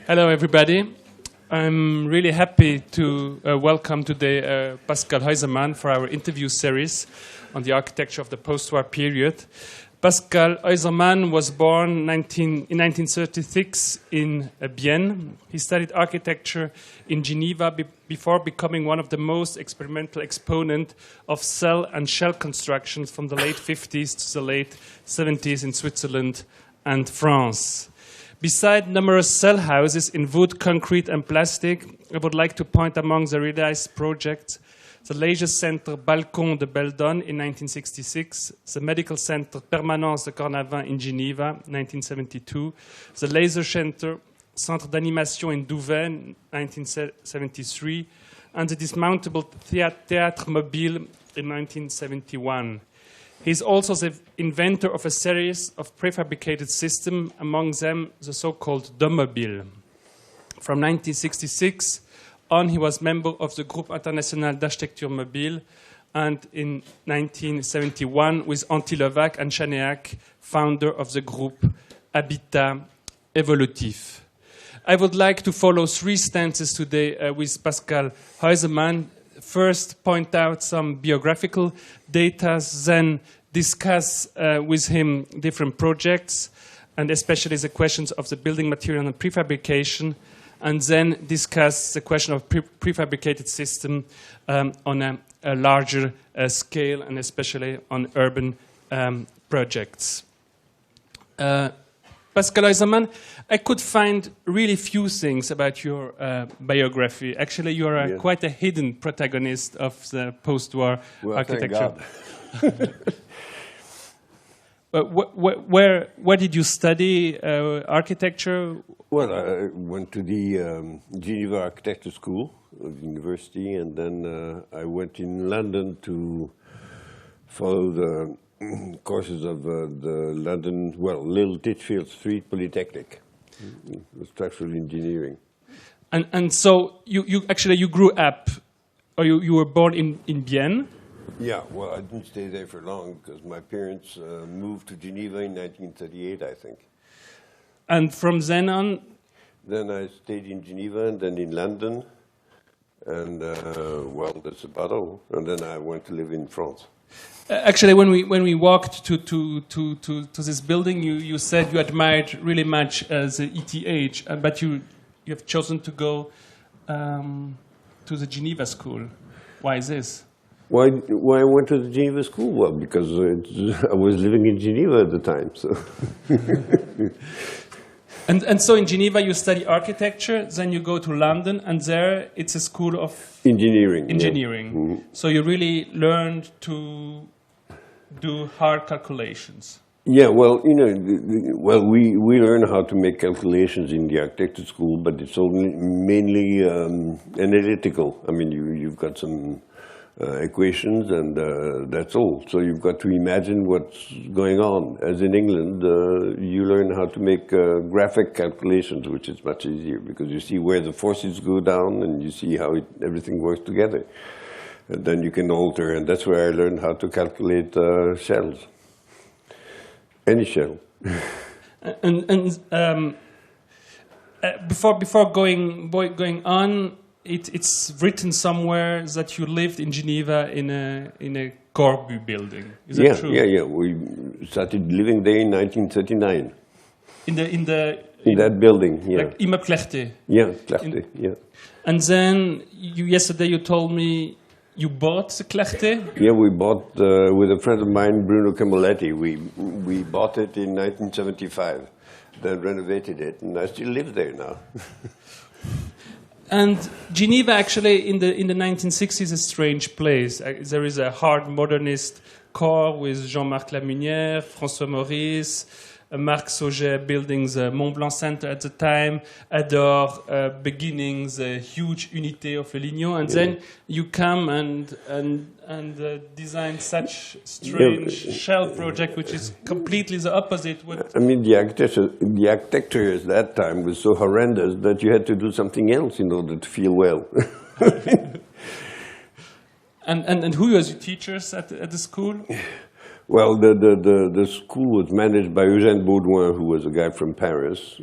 Hello, everybody. I'm really happy to welcome today Pascal Haeusermann for our interview series on the architecture of the post-war period. Pascal Haeusermann was born in 1936 in Bienne. He studied architecture in Geneva before becoming one of the most experimental exponents of cell and shell constructions from the late 50s to the late 70s in Switzerland and France. Beside numerous cell houses in wood, concrete, and plastic, I would like to point among the realized projects the Leisure Center Balcon de Beldon in 1966, the Medical Center Permanence de Cornavin in Geneva, 1972, the Laser Center Centre d'Animation in Douvain, 1973, and the dismountable Théâtre Mobile in 1971. He is also the inventor of a series of prefabricated systems, among them the so-called Domobile. From 1966 on, he was member of the Groupe International d'Architecture Mobile, and in 1971, with Antti Levac and Chanéac, founder of the group Habitat Evolutif. I would like to follow three stances today with Pascal Haeusermann. First, point out some biographical data, then discuss with him different projects, and especially the questions of the building material and prefabrication, and then discuss the question of prefabricated system on a larger scale, and especially on urban projects. Pascal Haeusermann, I could find really few things about your biography. Actually, you are quite a hidden protagonist of the post-war architecture. Thank God. Where did you study architecture? Well, I went to the Geneva Architecture School of the university, and then I went in London to follow the courses of the London, Little Titchfield Street Polytechnic, structural engineering. And so you grew up, or you were born in Bienne? Yeah, well, I didn't stay there for long because my parents moved to Geneva in 1938, I think. And from then on? Then I stayed in Geneva and then in London, and that's about all. And then I went to live in France. Actually, when we walked to this building, you said you admired really much the ETH, but you have chosen to go to the Geneva school. Why is this? Why I went to the Geneva school? Well, because I was living in Geneva at the time. So. And so in Geneva you study architecture, then you go to London, and there it's a school of engineering. Yeah. Mm-hmm. So you really learned to do hard calculations. Yeah, well, we learn how to make calculations in the architecture school, but it's only mainly analytical. I mean, you've got some equations, and that's all. So you've got to imagine what's going on. As in England, you learn how to make graphic calculations, which is much easier because you see where the forces go down and you see how everything works together. And then you can alter, and that's where I learned how to calculate shells. Any shell. Before going on, it's written somewhere that you lived in Geneva in a Corbu building. Is that true? Yeah. We started living there in 1939. In that building, yeah. Like Immeuble Clerté. Yeah, Clerté, yeah. And then yesterday you told me you bought the Clerté? Yeah, we bought with a friend of mine, Bruno Camoletti. We bought it in 1975, then renovated it, and I still live there now. And Geneva, actually, in the 1960s, is a strange place. There is a hard modernist core with Jean-Marc Lamunière, François Maurice, Marc Sauget building the Mont Blanc Center at the time, Adore beginning the huge Unité of Le Lignon, and then you come and design such strange shell project, which is completely the opposite. I mean, the architecture at that time was so horrendous that you had to do something else in order to feel well. And who was your teachers at the school? Well, the school was managed by Eugène Baudouin, who was a guy from Paris,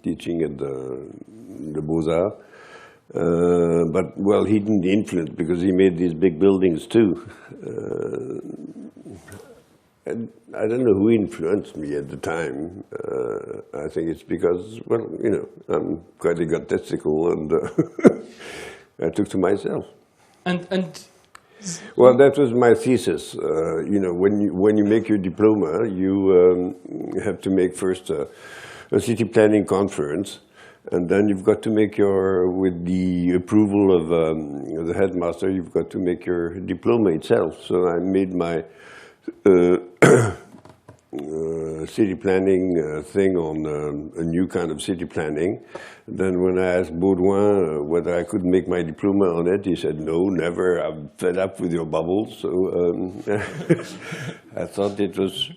teaching at the Beaux-Arts. But, well, he didn't influence because he made these big buildings too. And I don't know who influenced me at the time. I think it's because, well, you know, I'm quite egotistical and I took to myself. And well, that was my thesis. You know, when you make your diploma, you have to make first a city planning conference, and then you've got to make with the approval of the headmaster, you've got to make your diploma itself. So I made my city planning thing on a new kind of city planning. Then when I asked Baudouin whether I could make my diploma on it, he said, no, never, I'm fed up with your bubbles. So I thought it was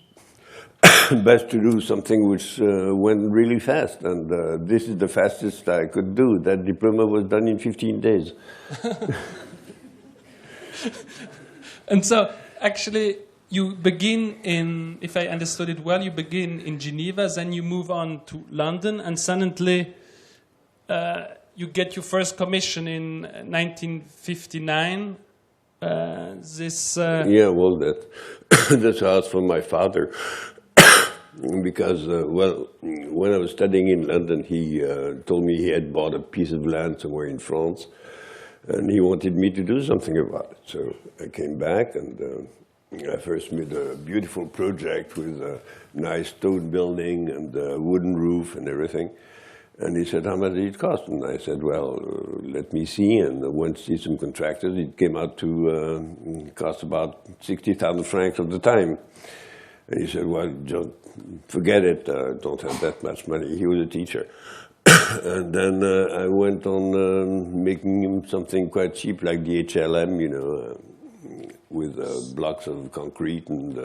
best to do something which went really fast. And this is the fastest I could do. That diploma was done in 15 days. And so, actually, you begin in, if I understood it well, you begin in Geneva, then you move on to London, and suddenly you get your first commission in 1959. Yeah, well, that's asked from my father. Because, well, when I was studying in London, he told me he had bought a piece of land somewhere in France, and he wanted me to do something about it. So I came back, and I first made a beautiful project with a nice stone building and a wooden roof and everything. And he said, how much did it cost? And I said, well, let me see. And I went to see some contractors. It came out to cost about 60,000 francs at the time. And he said, well, just forget it. Don't have that much money. He was a teacher. And then I went on making him something quite cheap, like the HLM, you know, with blocks of concrete and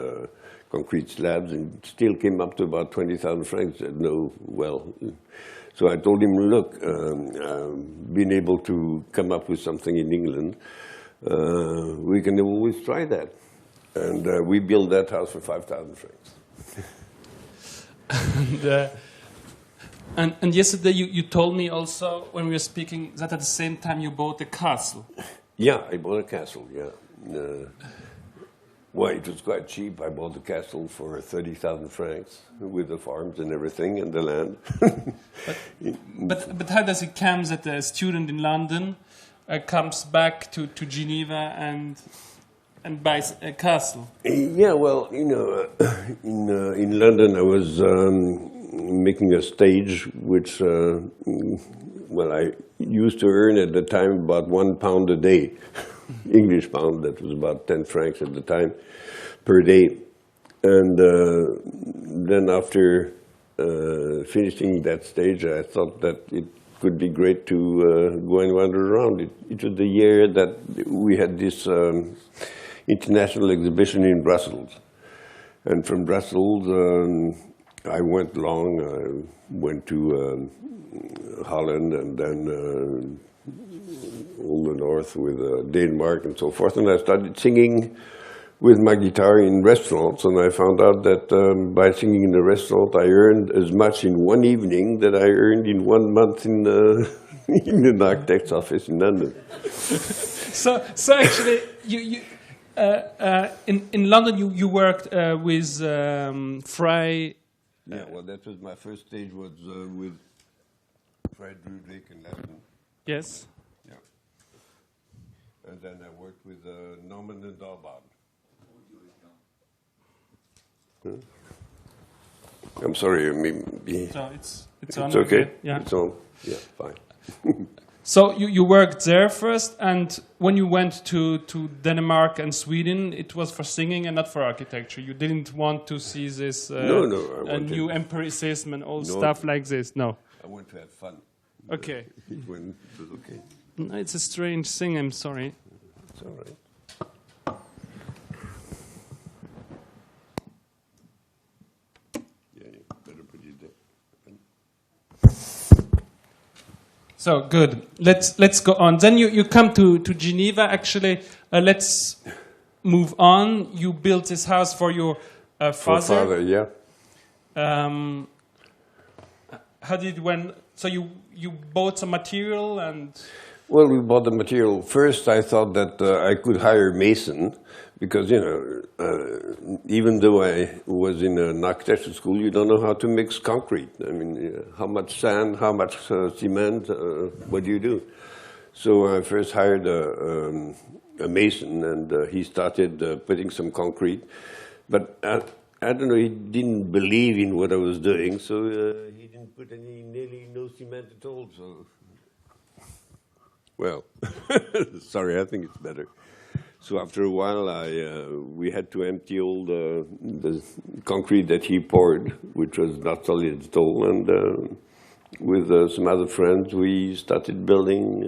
concrete slabs, and still came up to about 20,000 francs. Said, no, well. So I told him, look, being able to come up with something in England, we can always try that. And we built that house for 5,000 francs. And yesterday you told me also, when we were speaking, that at the same time you bought a castle. Yeah, I bought a castle, yeah. Well, it was quite cheap. I bought the castle for 30,000 francs with the farms and everything and the land. but how does it come that a student in London comes back to Geneva and buys a castle? Yeah, well, you know, in London I was making a stage which, well, I used to earn at the time about £1 a day. English pound, that was about 10 francs at the time, per day. And then after finishing that stage, I thought that it could be great to go and wander around. It was the year that we had this international exhibition in Brussels. And from Brussels, I went long, I went to Holland and then all the north with Denmark and so forth, and I started singing with my guitar in restaurants, and I found out that by singing in a restaurant I earned as much in one evening that I earned in 1 month in an architect's office in London. So actually, in London you worked with Fry. Yeah, well, that was my first stage was with Fry Drudwick and Leston. Yes. Yeah. And then I worked with Norman and Darbad. I'm sorry, maybe. So it's on. It's okay. Okay. Yeah. It's on. Yeah, fine. So you worked there first, and when you went to Denmark and Sweden, it was for singing and not for architecture. You didn't want to see this new empiricism and all stuff like this. No. I want to have fun. Okay. When it was okay. No, it's a strange thing. I'm sorry. It's all right. Yeah, you better put it there. So good. Let's go on. Then you come to Geneva. Actually, let's move on. You built this house for your father. For father, yeah. How did when? So you bought some material and. Well, we bought the material. First, I thought that I could hire a mason because, you know, even though I was in an architecture school, you don't know how to mix concrete. I mean, how much sand, how much cement, what do you do? So I first hired a mason, and he started putting some concrete. But I don't know, he didn't believe in what I was doing, so he didn't put nearly no cement at all. So. Well, sorry, I think it's better. So after a while, we had to empty all the concrete that he poured, which was not solid at all. And with some other friends, we started building,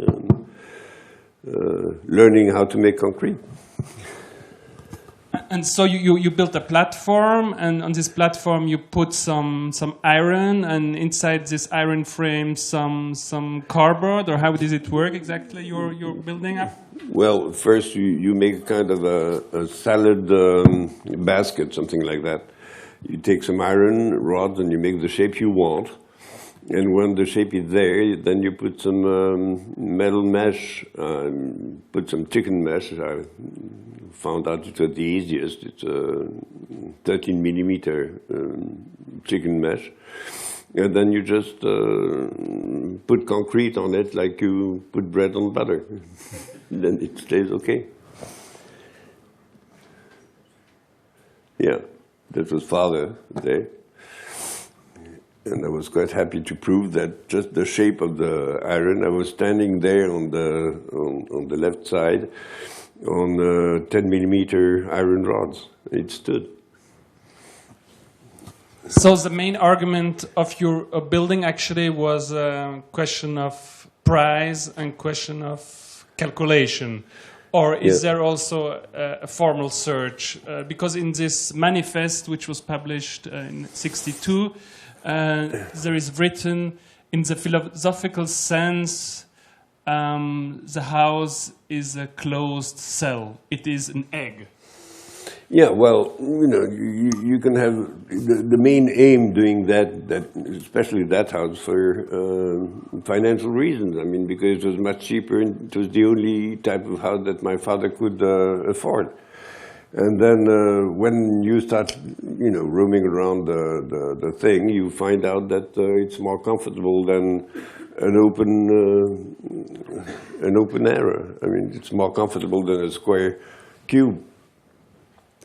learning how to make concrete. And so you built a platform, and on this platform you put some iron, and inside this iron frame some cardboard, or how does it work exactly? You're building up. Well, first you make kind of a salad basket, something like that. You take some iron rods and you make the shape you want. And when the shape is there, then you put some metal mesh, put some chicken mesh. I found out it was the easiest. It's a 13 millimeter chicken mesh. And then you just put concrete on it like you put bread on butter. Then it stays okay. Yeah, that was father there. And I was quite happy to prove that just the shape of the iron. I was standing there on the left side on 10 millimeter iron rods. It stood. So the main argument of your building actually was a question of price and question of calculation. Or is there also a formal search? Because in this manifest, which was published in '62, there is written, in the philosophical sense, the house is a closed cell. It is an egg. Yeah, well, you know, you can have the main aim doing that especially that house for financial reasons. I mean, because it was much cheaper and it was the only type of house that my father could afford. And then when you start, you know, roaming around the thing, you find out that it's more comfortable than an open area. I mean, it's more comfortable than a square cube.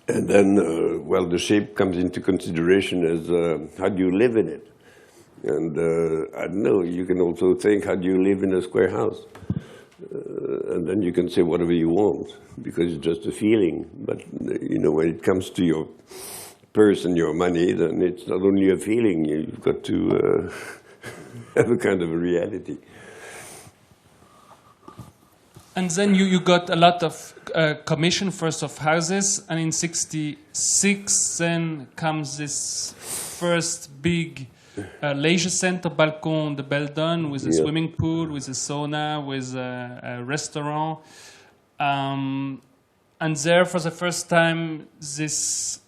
And then, well, the shape comes into consideration as how do you live in it? And I don't know, you can also think, how do you live in a square house? And then you can say whatever you want, because it's just a feeling. But, you know, when it comes to your purse and your money, then it's not only a feeling, you've got to have a kind of a reality. And then you got a lot of commission first of houses, and in '66 then comes this first big leisure center, Balcon de Beldon, with a swimming pool, with a sauna, with a restaurant. And there for the first time this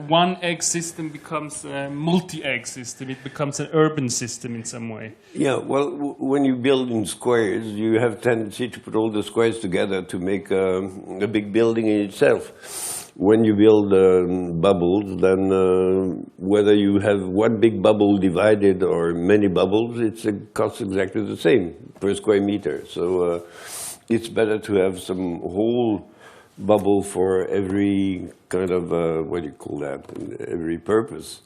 one egg system becomes a multi-egg system. It becomes an urban system in some way. Yeah, well, when you build in squares, you have a tendency to put all the squares together to make a big building in itself. When you build bubbles, then whether you have one big bubble divided or many bubbles, it costs exactly the same per square meter. So it's better to have some whole bubble for every kind of, what do you call that, every purpose.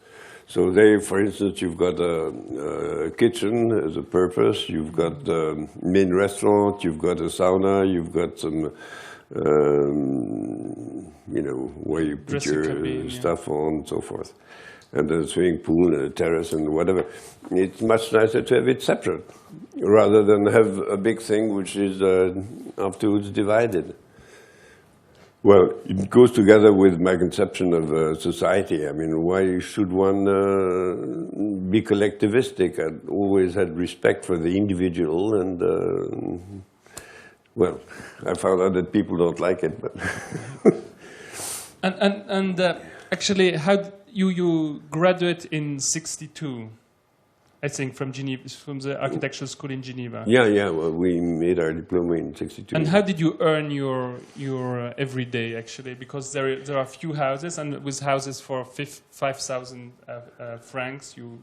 So there, for instance, you've got a kitchen as a purpose, you've got the main restaurant, you've got a sauna, you've got some, you know, where you put your stuff on and so forth. And a swimming pool and a terrace and whatever. It's much nicer to have it separate, rather than have a big thing which is afterwards divided. Well, it goes together with my conception of society. I mean, why should one be collectivistic? I've always had respect for the individual, and Well, I found out that people don't like it, but... and actually, you graduate in '62, I think, from Geneva, from the architectural school in Geneva. Yeah. Well, we made our diploma in '62. And how did you earn your everyday, actually? Because there are few houses, and with houses for 5,000 francs, you...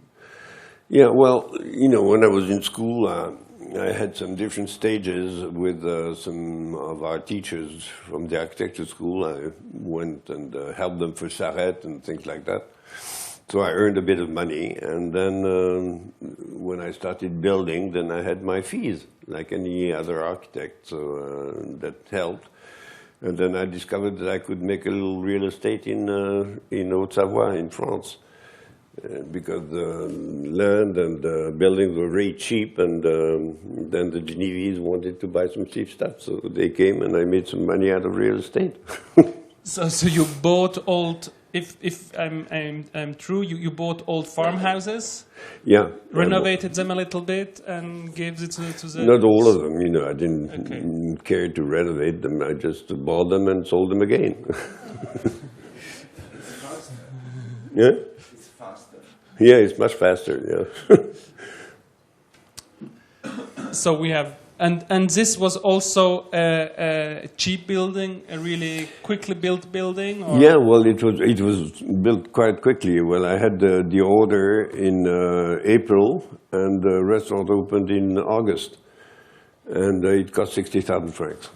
Yeah, well, when I was in school, I had some different stages with some of our teachers from the architecture school. I went and helped them for charrette and things like that. So I earned a bit of money, and then when I started building, then I had my fees, like any other architect, so that helped. And then I discovered that I could make a little real estate in Haute-Savoie, in France. Because the land and the buildings were very cheap, and then the Genevese wanted to buy some cheap stuff, so they came and I made some money out of real estate. So you bought old, if I'm true, you bought old farmhouses? Yeah. Renovated them a little bit and gave it to the... Not all of them, I didn't care to renovate them. I just bought them and sold them again. Yeah? Yeah, it's much faster, yeah. So we have, and this was also a cheap building, a really quickly built building? Or? Yeah, well, it was built quite quickly. Well, I had the order in April, and the restaurant opened in August. And it cost 60,000 francs.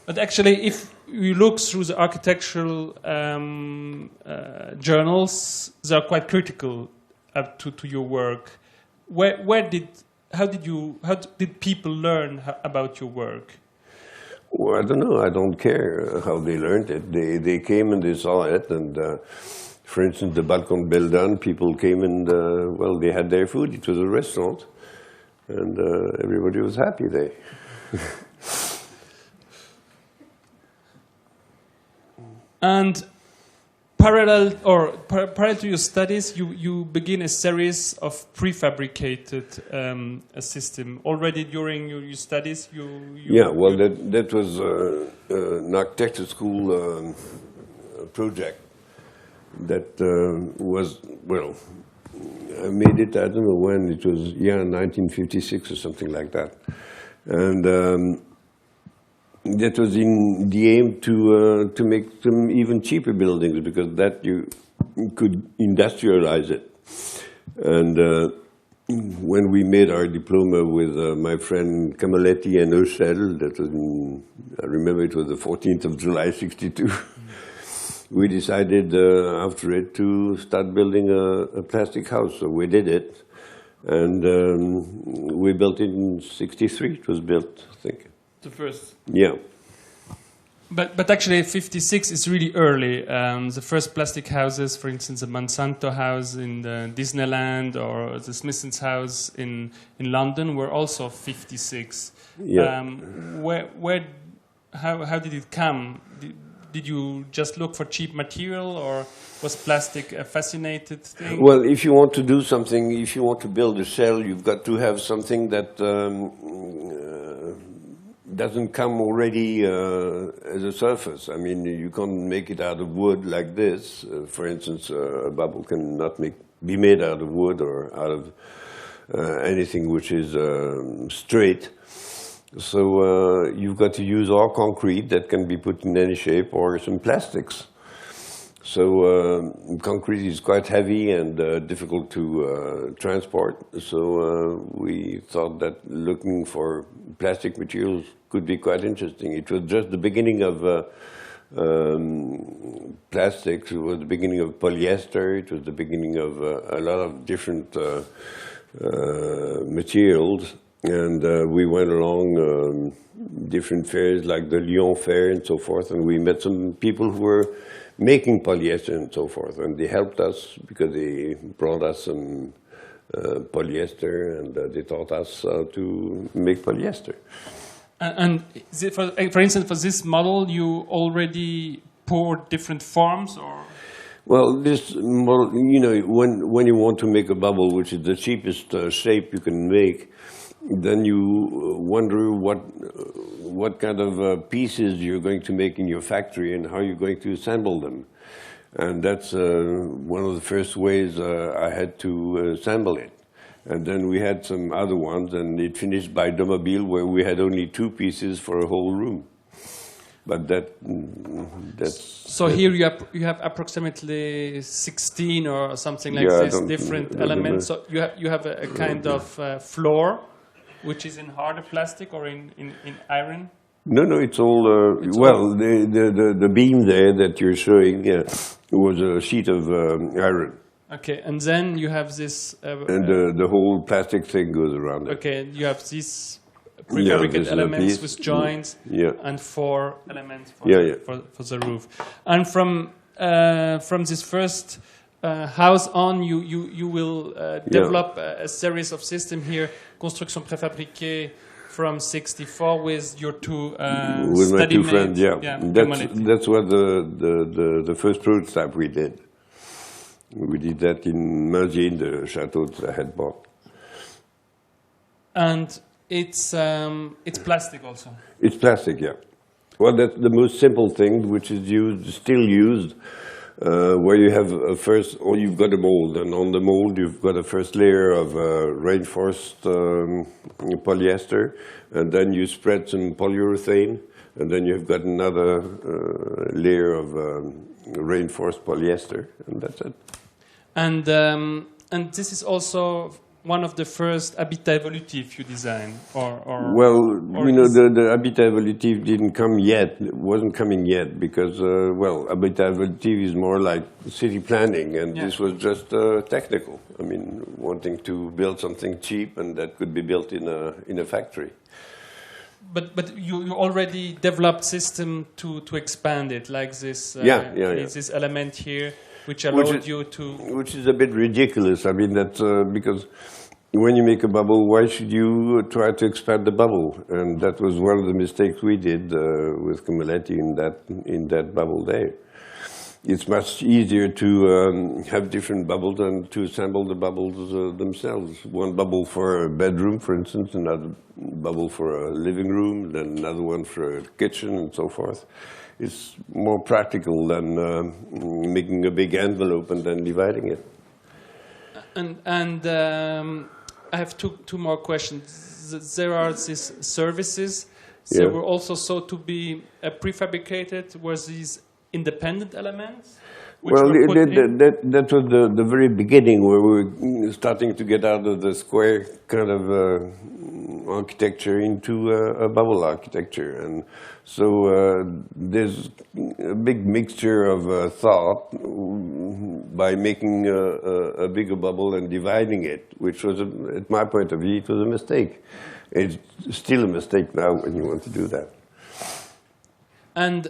But actually, if you look through the architectural journals, they are quite critical up to your work. How did people learn about your work? Well, I don't know. I don't care how they learned it. They came and they saw it, and for instance, the Balcon Beldan, people came and they had their food. It was a restaurant, and everybody was happy there. And parallel to your studies, you begin a series of prefabricated system. Already during your studies, yeah, well, that was an architecture school project that was, well, I made it, I don't know when, it was, 1956 or something like that. And that was in the aim to make some even cheaper buildings, because that you could industrialize it. And when we made our diploma with my friend Camaletti and Oechel, that was I remember it was the 14th of July, '62, we decided after it to start building a plastic house. So we did it, and we built it in '63. It was built, I think. The first. Yeah. But actually, '56 is really early. The first plastic houses, for instance, the Monsanto house in the Disneyland or the Smithson's house in London, were also '56. Yeah. How did it come? Did you just look for cheap material, or was plastic a fascinated thing? Well, if you want to do something, if you want to build a cell, you've got to have something that doesn't come already as a surface. I mean, you can't make it out of wood like this. For instance, a bubble cannot be made out of wood or out of anything which is straight. So you've got to use all concrete that can be put in any shape, or some plastics. So concrete is quite heavy and difficult to transport. So we thought that looking for plastic materials could be quite interesting. It was just the beginning of plastics. It was the beginning of polyester. It was the beginning of a lot of different materials. And we went along different fairs like the Lyon Fair and so forth, and we met some people who were making polyester and so forth, and they helped us because they brought us some polyester, and they taught us how to make polyester. And for instance, for this model, you already poured different forms, or? Well, this model, you know, when you want to make a bubble, which is the cheapest shape you can make, then you wonder what kind of pieces you're going to make in your factory and how you're going to assemble them. And that's one of the first ways I had to assemble it. And then we had some other ones, and it finished by Domobile, where we had only 2 pieces for a whole room. But that's... So here you have approximately 16 or something like this, different elements. So you have a kind of floor, which is in harder plastic or in iron? No, it's all, the beam there that you're showing was a sheet of iron. Okay, and then you have this... and the whole plastic thing goes around it. Okay, you have these prefabricated elements with joints and 4 elements for the roof. And from this first house on, you will develop a series of systems here, construction préfabriquée, from 64 with your 2 with my 2 friends, that's what the first prototype we did. We did that in Mainzier, in the chateau that I had bought. And it's plastic also. It's plastic, yeah. Well, that's the most simple thing, which is still used, where you have you've got a mold, and on the mold you've got a first layer of reinforced polyester, and then you spread some polyurethane, and then you've got another layer of reinforced polyester, and that's it. And this is also one of the first habitat evolutif you design, the habitat evolutif didn't come yet. It wasn't coming yet because habitat evolutif is more like city planning, and this was just technical. I mean, wanting to build something cheap and that could be built in a factory. But you already developed system to expand it, like this. This element here, which allowed you to. Which is a bit ridiculous. I mean, that's because when you make a bubble, why should you try to expand the bubble? And that was one of the mistakes we did with Camilletti in that bubble there. It's much easier to have different bubbles than to assemble the bubbles themselves. One bubble for a bedroom, for instance, another bubble for a living room, then another one for a kitchen, and so forth. It's more practical than making a big envelope and then dividing it. And I have two more questions. There are these services. They were also sought to be prefabricated. Were these independent elements? That was the very beginning, where we were starting to get out of the square kind of architecture into a bubble architecture. And so there's a big mixture of thought by making a bigger bubble and dividing it, which was, at my point of view, it was a mistake. It's still a mistake now when you want to do that. And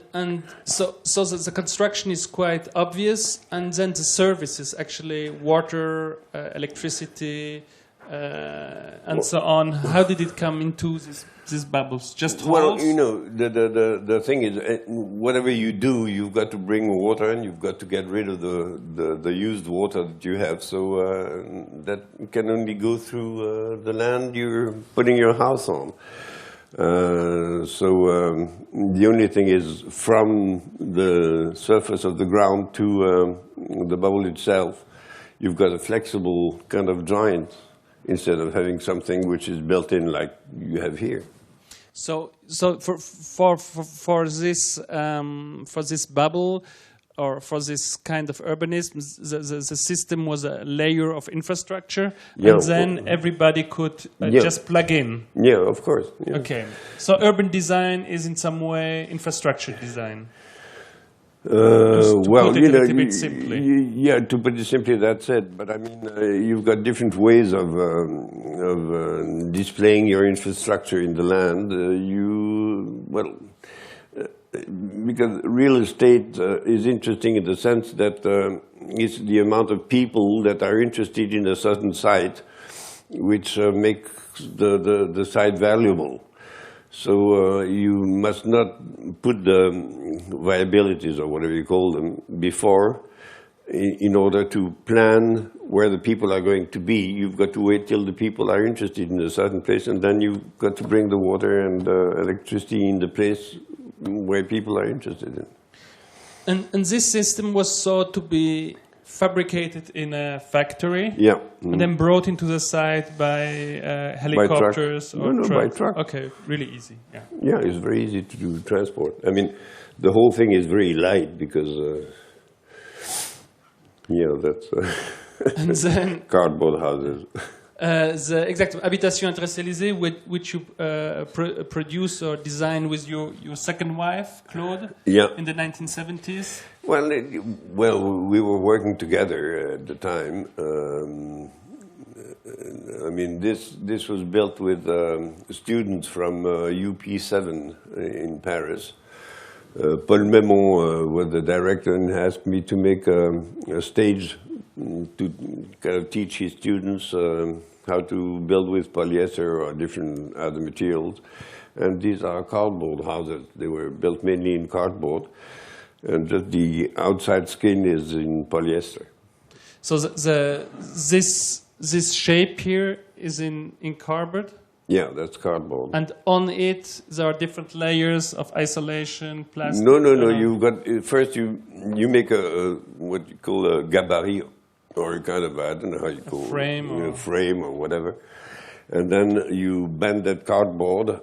so the construction is quite obvious, and then the services, actually water, electricity, and so on. How did it come into these bubbles? Just holes? Well, you know, the thing is, whatever you do, you've got to bring water, and you've got to get rid of the used water that you have. So that can only go through the land you're putting your house on. The only thing is, from the surface of the ground to the bubble itself, you've got a flexible kind of joint instead of having something which is built in like you have here. So for this bubble, or for this kind of urbanism, the system was a layer of infrastructure, and then everybody could just plug in. Yeah, of course. Yeah. Okay, so urban design is in some way infrastructure design. To put it a bit simply. To put it simply, that's it. But I mean, you've got different ways of displaying your infrastructure in the land. Because real estate is interesting in the sense that it's the amount of people that are interested in a certain site which makes the site valuable. So you must not put the viabilities, or whatever you call them, before in order to plan where the people are going to be, you've got to wait till the people are interested in a certain place, and then you've got to bring the water and electricity in the place where people are interested in. And this system was thought to be fabricated in a factory, yeah, and then brought into the site by helicopters by truck. By truck. Okay, really easy. Yeah. Yeah, it's very easy to do transport. I mean, the whole thing is very light because, that's and then cardboard houses. The exact habitation industrialisée which you produce or design with your second wife, Claude, in the 1970s? Well, we were working together at the time. I mean, this was built with students from UP7 in Paris. Paul Memon was the director and asked me to make a stage to kind of teach his students how to build with polyester or different other materials. And these are cardboard houses. They were built mainly in cardboard, and just the outside skin is in polyester. So this shape here is in cardboard? Yeah, that's cardboard. And on it, there are different layers of isolation, plastic? No. You've got, first you make what you call a gabarit, or a kind of, I don't know how you call it. Frame or whatever. And then you bend that cardboard,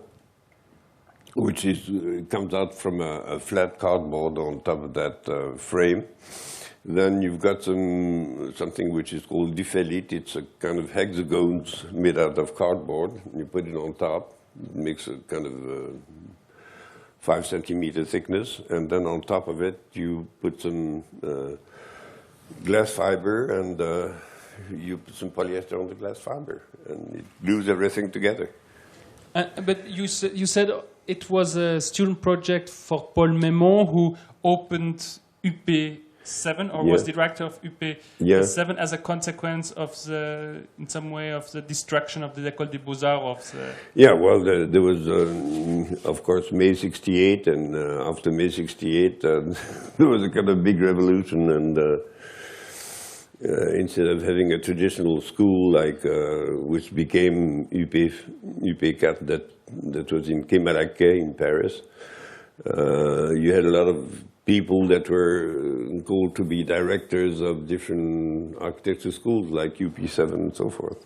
which comes out from a flat cardboard on top of that frame. Then you've got something which is called diphelite. It's a kind of hexagons made out of cardboard. You put it on top. It makes a kind of 5 centimeter thickness. And then on top of it, you put some glass fiber, and you put some polyester on the glass fiber. And it glues everything together. But you said it was a student project for Paul Memon, who opened UP7, or was director of UP7 as a consequence of in some way, of the destruction of the École des Beaux-Arts. Yeah, well, there was, of course, May 68, and after May 68, there was a kind of big revolution, and instead of having a traditional school which became UP4 that was in Quai Malaquais in Paris, you had a lot of people that were called to be directors of different architecture schools like UP7 and so forth.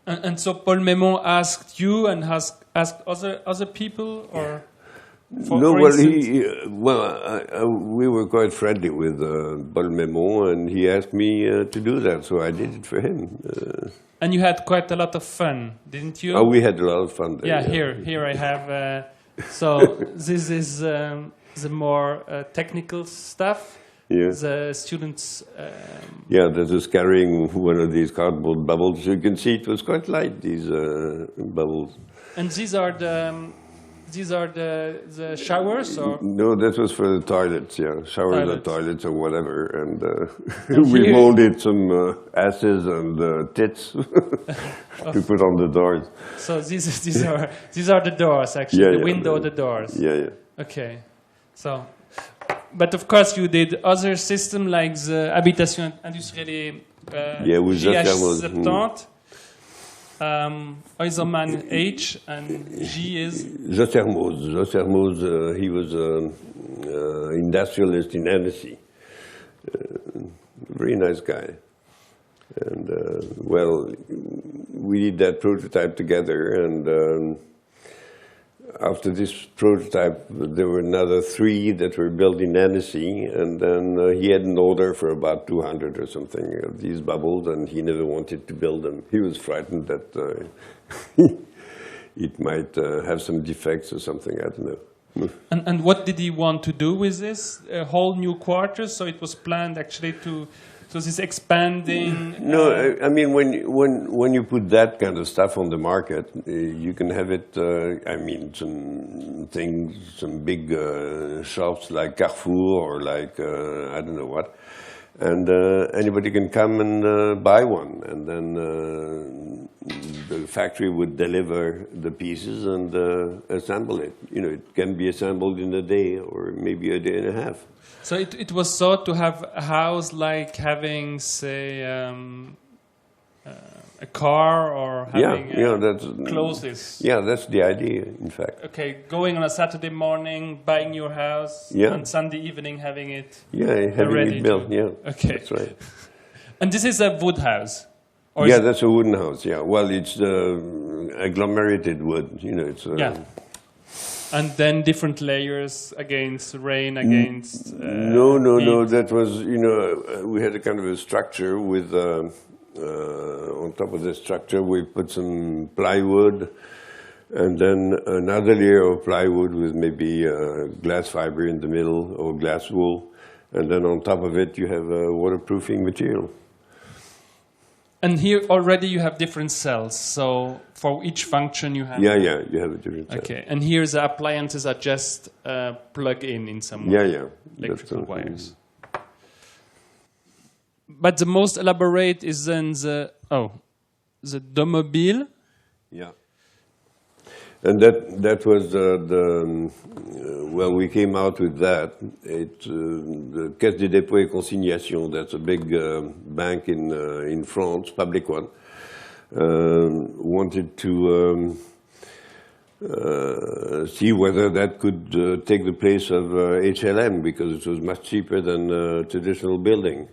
And so Paul Memon asked you and has asked other people, or? We were quite friendly with Paul Memon, and he asked me to do that, so I did it for him. And you had quite a lot of fun, didn't you? Oh, we had a lot of fun there. Yeah, here I have. So this is the more technical stuff. Yeah. The students. That was carrying one of these cardboard bubbles. You can see it was quite light, these bubbles. And these are the showers, or? No, that was for the toilets, showers or toilets or whatever, and we molded some asses and tits to put on the doors. So these are the doors, actually, the window, the doors. Yeah. Okay, so, but of course you did other system like the habitation industrielle GH70. Haeusermann H, and G is? Haeusermann, he was an industrialist in Annecy. Very nice guy. And, we did that prototype together, and after this prototype, there were another 3 that were built in Annecy, and then he had an order for about 200 or something of these bubbles, and he never wanted to build them. He was frightened that it might have some defects or something, I don't know. And what did he want to do with this? A whole new quarters? So it was planned actually so this expanding. No, I mean when you put that kind of stuff on the market, you can have it. Some big shops like Carrefour or like I don't know what, and anybody can come and buy one, and then the factory would deliver the pieces and assemble it. You know, it can be assembled in a day or maybe a day and a half. So it was thought to have a house like having, say, a car or having that's clothes. Yeah, that's the idea, in fact. Okay, going on a Saturday morning, buying your house, and Sunday evening having it having it built, Okay. That's right. And this is a wood house? Or That's a wooden house, Well, it's agglomerated wood, you know, it's... And then different layers against rain, against... No, that was, you know, we had a kind of a structure with... on top of the structure, we put some plywood, and then another layer of plywood with maybe glass fiber in the middle or glass wool, and then on top of it you have a waterproofing material. And here already you have different cells, so for each function you have... you have a different cell. Okay, and here the appliances are just plug in some way. Electrical wires. But the most elaborate is then the domobile. Yeah. And that was well, we came out with that. The Caisse des dépôts et consignations, that's a big bank in France, public one, wanted to see whether that could take the place of HLM, because it was much cheaper than traditional building.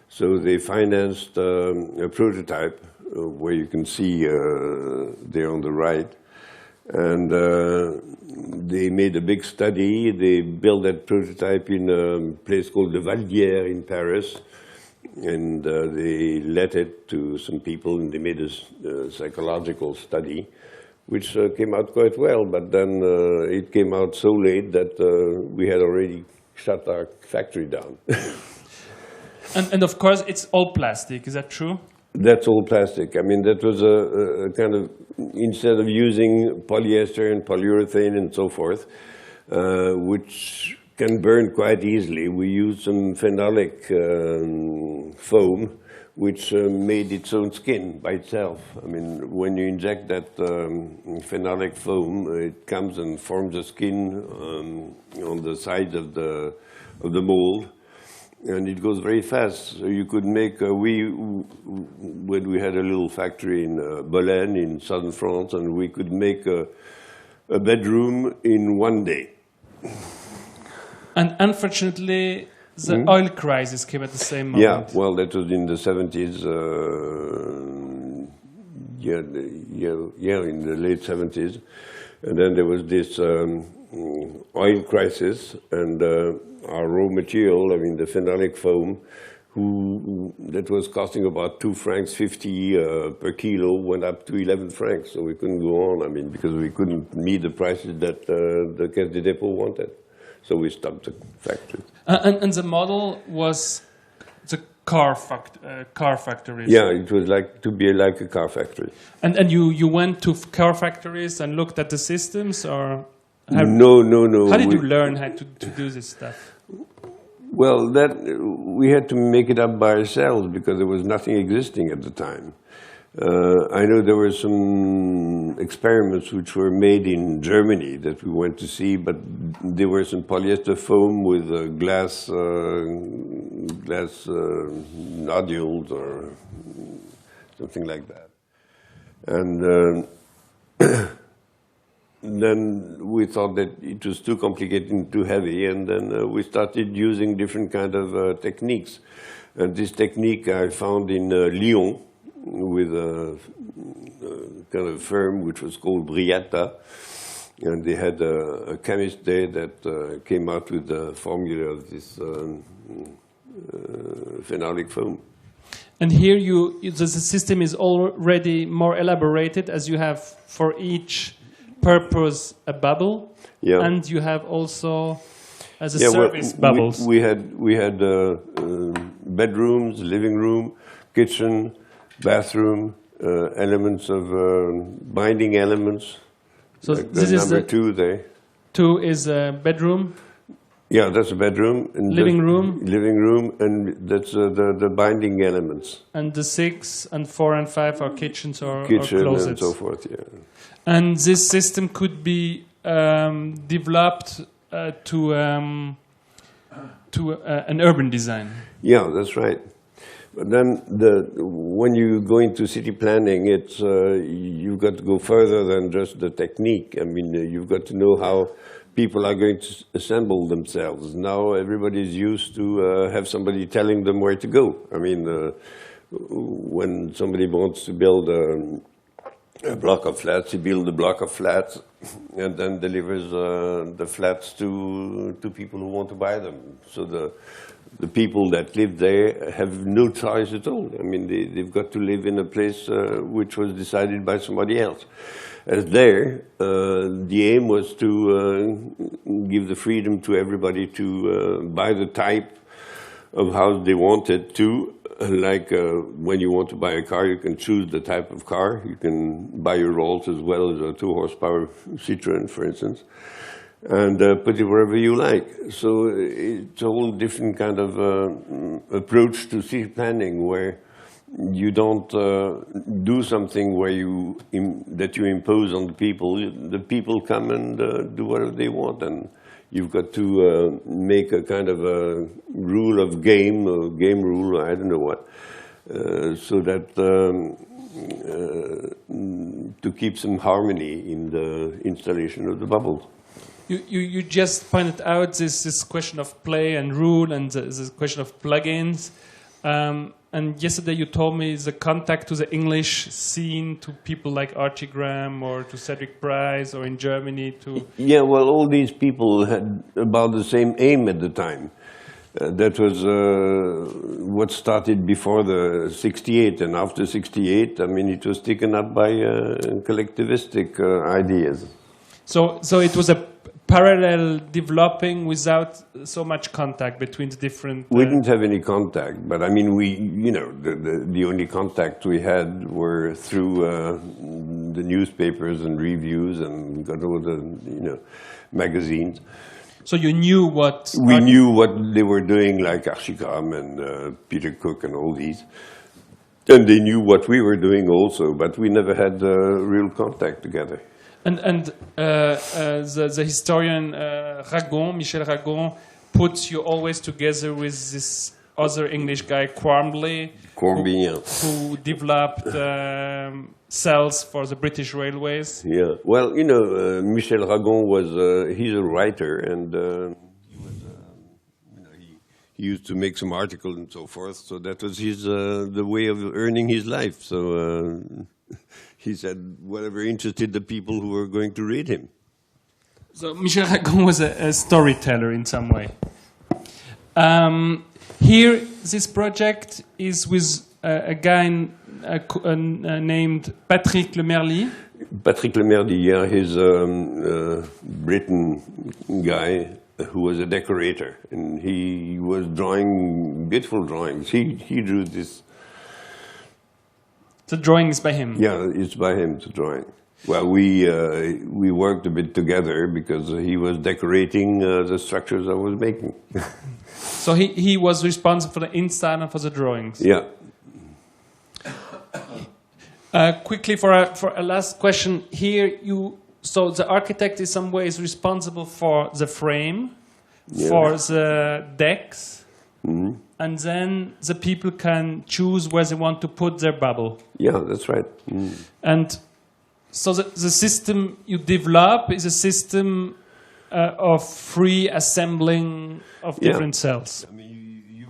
So they financed a prototype, where you can see there on the right. And they made a big study. They built that prototype in a place called the Valdière in Paris. And they let it to some people, and they made a psychological study, which came out quite well. But then it came out so late that we had already shut our factory down. And of course, it's all plastic. Is that true? That's all plastic. I mean, that was a kind of, instead of using polyester and polyurethane and so forth, which can burn quite easily, we used some phenolic foam, which made its own skin by itself. I mean, when you inject that phenolic foam, it comes and forms a skin on the sides of the mold. And it goes very fast. So you could make, when we had a little factory in Bolène in southern France, and we could make a bedroom in one day. And unfortunately, the oil crisis came at the same moment. Yeah, well, that was in the 70s, in the late 70s. And then there was this oil crisis, and our raw material, I mean the phenolic foam, that was costing about 2 francs 50 per kilo, went up to 11 francs. So we couldn't go on, I mean, because we couldn't meet the prices that the Caisse des dépôts wanted. So we stopped the factory. And the model was the car factories. Yeah, it was like to be like a car factory. And you went to car factories and looked at the systems, or no. How did you learn how to do this stuff? Well, we had to make it up by ourselves because there was nothing existing at the time. I know there were some experiments which were made in Germany that we went to see, but there were some polyester foam with glass nodules or something like that. And then we thought that it was too complicated and too heavy, and then we started using different kind of techniques. And this technique I found in Lyon, with a kind of firm which was called Briata, and they had a chemist there that came out with the formula of this phenolic foam. And here the system is already more elaborated, as you have for each purpose a bubble, and you have also as a service bubbles. We had bedrooms, living room, kitchen, bathroom, elements of binding elements. So like this the is number 2 there. 2 is a bedroom. Yeah, that's a bedroom. And living room. Living room, and that's the binding elements. And the 6 and 4 and 5 are kitchens or Kitchen closets. and so forth, yeah. And this system could be developed to an urban design. Yeah, that's right. But then when you go into city planning, it's you've got to go further than just the technique. I mean, you've got to know how people are going to assemble themselves. Now everybody's used to have somebody telling them where to go. I mean, when somebody wants to build a block of flats, he builds a block of flats and then delivers the flats to people who want to buy them. So the people that live there have no choice at all. I mean, they've got to live in a place which was decided by somebody else. As there, the aim was to give the freedom to everybody to buy the type of house they wanted to. Like when you want to buy a car, you can choose the type of car. You can buy your Rolls as well as a 2-horsepower Citroën, for instance, and put it wherever you like. So it's a whole different kind of approach to city planning, where you don't do something where that you impose on the people. The people come and do whatever they want, and you've got to make a kind of a rule of game, a game rule, I don't know what, so that to keep some harmony in the installation of the bubbles. You just pointed out this question of play and rule and this question of plugins. And yesterday you told me the contact to the English scene, to people like Archigram or to Cedric Price or in Germany to... Yeah, well, all these people had about the same aim at the time. That was what started before the 68, and after 68, I mean, it was taken up by collectivistic ideas. So it was a parallel developing without so much contact between the different... We didn't have any contact, but I mean, the only contact we had were through the newspapers and reviews and got all the, magazines. So you knew what... We knew what they were doing, like Archigram and Peter Cook and all these. And they knew what we were doing also, but we never had real contact together. And the historian Michel Ragon, puts you always together with this other English guy, Quarmby, who developed cells for the British Railways. Yeah, well, Michel Ragon was, he's a writer, and he used to make some articles and so forth, so that was his, the way of earning his life. So he said whatever interested the people who were going to read him. So Michel Ragon was a storyteller in some way. Here, this project is with a guy named Patrick Lemerly. Patrick Lemerly, yeah, he's a Britain guy who was a decorator, and he was drawing beautiful drawings. He drew this. The drawing is by him? Yeah, it's by him, the drawing. Well, we worked a bit together because he was decorating the structures I was making. So he was responsible for the inside and for the drawings? Yeah. Quickly, for a last question, here so the architect in some ways responsible for the frame, for the decks, and then the people can choose where they want to put their bubble. Yeah, that's right. And so the system you develop is a system of free assembling of different cells. I mean,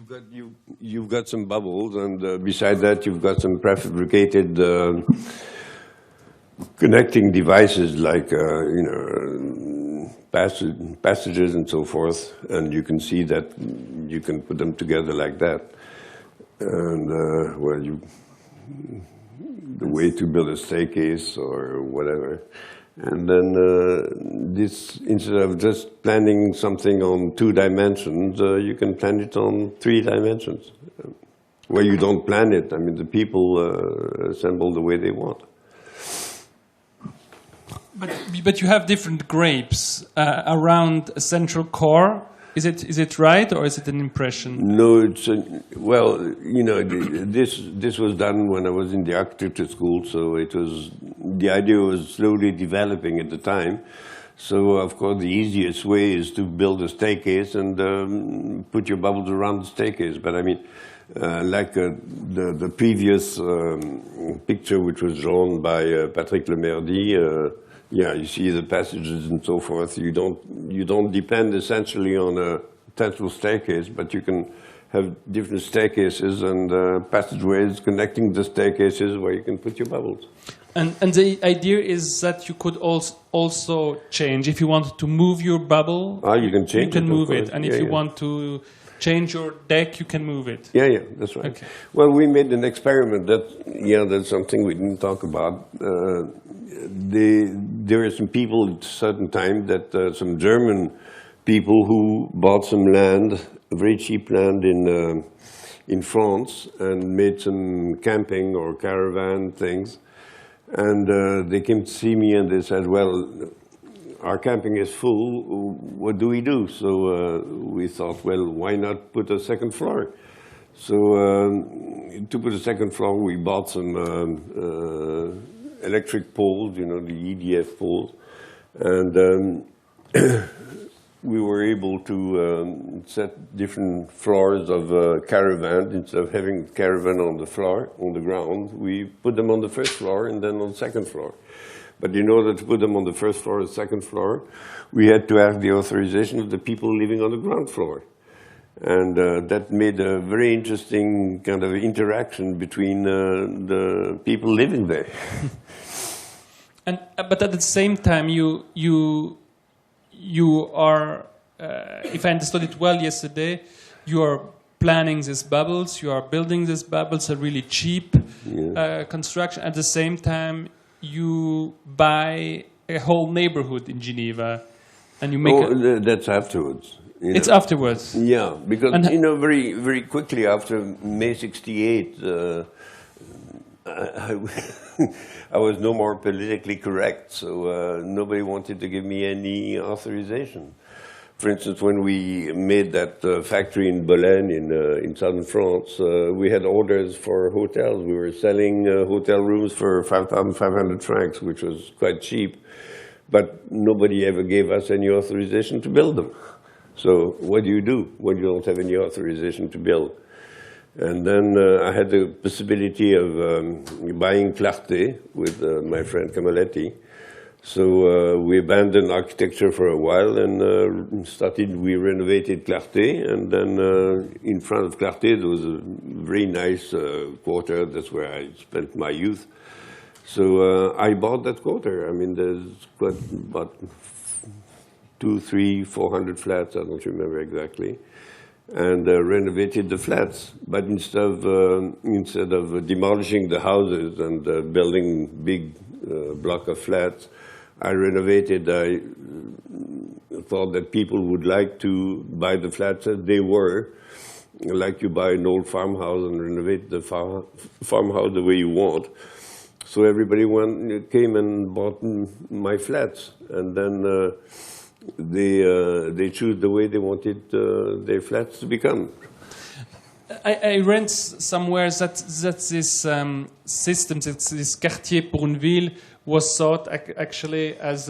you've got some bubbles, and beside that you've got some prefabricated connecting devices like passages and so forth, and you can see that you can put them together like that. And the way to build a staircase or whatever. And then this, instead of just planning something on 2 dimensions, you can plan it on 3 dimensions. Where you don't plan it, I mean, the people assemble the way they want. But you have different grapes around a central core. Is it right, or is it an impression? No, well, you know, this was done when I was in the architecture school, so the idea was slowly developing at the time. So, of course, the easiest way is to build a staircase and put your bubbles around the staircase. But I mean, like the previous picture, which was drawn by Patrick Lemerdy, yeah, you see the passages and so forth. You don't depend essentially on a central staircase, but you can have different staircases and passageways connecting the staircases where you can put your bubbles. And the idea is that you could also change. If you want to move your bubble, you can change it. You can move it. And if you want to change your deck, you can move it. Yeah, that's right. Okay. Well, we made an experiment that's something we didn't talk about. There were some people at a certain time some German people who bought some land, very cheap land in France, and made some camping or caravan things. And they came to see me and they said, well, our camping is full, what do we do? So we thought, well, why not put a second floor? So to put a second floor, we bought some electric poles, you know, the EDF poles. And we were able to set different floors of caravan. Instead of having caravan on the floor, on the ground, we put them on the first floor and then on the second floor. But in order to put them on the first floor and second floor, we had to have the authorization of the people living on the ground floor. And that made a very interesting kind of interaction between the people living there. But at the same time, you are, if I understood it well yesterday, you are planning these bubbles, you are building these bubbles, a really cheap construction. At the same time, you buy a whole neighborhood in Geneva, and you make that's afterwards. It's afterwards. Yeah, because very, very quickly after May '68, I was no more politically correct, so nobody wanted to give me any authorization. For instance, when we made that factory in Belen in southern France, we had orders for hotels. We were selling hotel rooms for 5,500 francs, which was quite cheap, but nobody ever gave us any authorization to build them. So what do you do when you don't have any authorization to build? And then I had the possibility of buying Clarté with my friend Camaletti. So we abandoned architecture for a while and we renovated Clarté. And then in front of Clarté there was a very nice quarter. That's where I spent my youth. So I bought that quarter. I mean, there's about 200, 300, 400 flats, I don't remember exactly, and renovated the flats. But instead of demolishing the houses and building big block of flats, I renovated. I thought that people would like to buy the flats as they were, like you buy an old farmhouse and renovate the farmhouse the way you want. So everybody came and bought my flats, and then they choose the way they wanted their flats to become. I read somewhere that this system, this quartier pour une ville, was thought actually as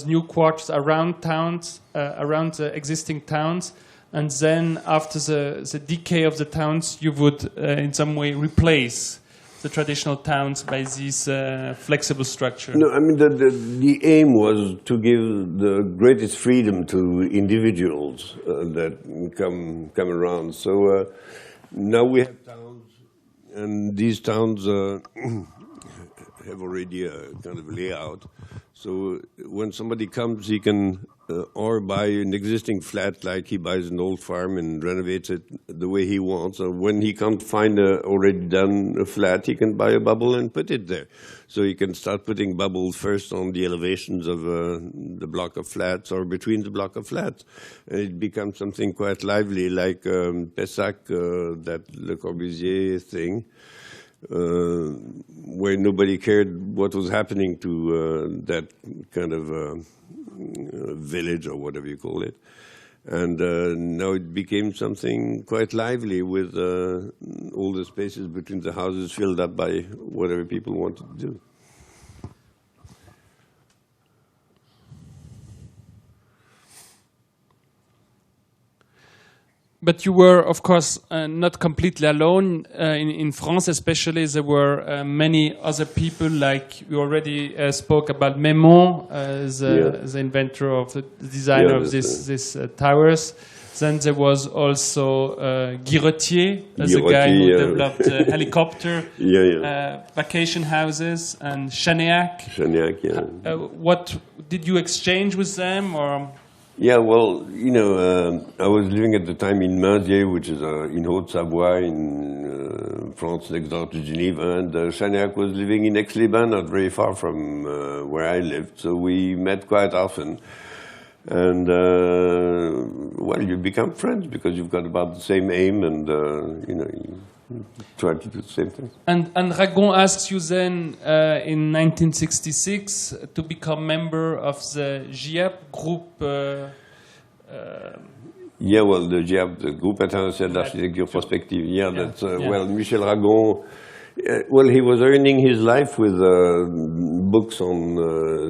new quarters around towns, around the existing towns, and then after the decay of the towns, you would in some way replace the traditional towns by this flexible structure. No, I mean the aim was to give the greatest freedom to individuals that come around. So now we have towns, and these towns have already a kind of layout. So when somebody comes, he can or buy an existing flat, like he buys an old farm and renovates it the way he wants. Or when he can't find a already done flat, he can buy a bubble and put it there. So he can start putting bubbles first on the elevations of the block of flats or between the block of flats. And it becomes something quite lively, like Pessac, that Le Corbusier thing. Where nobody cared what was happening to that kind of village or whatever you call it. And now it became something quite lively with all the spaces between the houses filled up by whatever people wanted to do. But you were, of course, not completely alone. In France, especially, there were many other people. Like you already spoke about Memon, the inventor of the designer of these towers. Then there was also Guiretier, the guy who developed helicopter, vacation houses, and Chanéac. Chanéac, yeah. What did you exchange with them, or? Yeah, well, you know, I was living at the time in Mainzier, which is in Haute-Savoie, in France, next door to Geneva, and Chanéac was living in Aix-les-Bains, not very far from where I lived, so we met quite often. And, well, you become friends because you've got about the same aim and, you know, you try to do the same thing. And Ragon asks you then in 1966 to become member of the GIAP group. Yeah, well, the GIAP, the Groupe International d'Architecture Prospective. Yeah, that's, well, Michel Ragon, well, he was earning his life with books on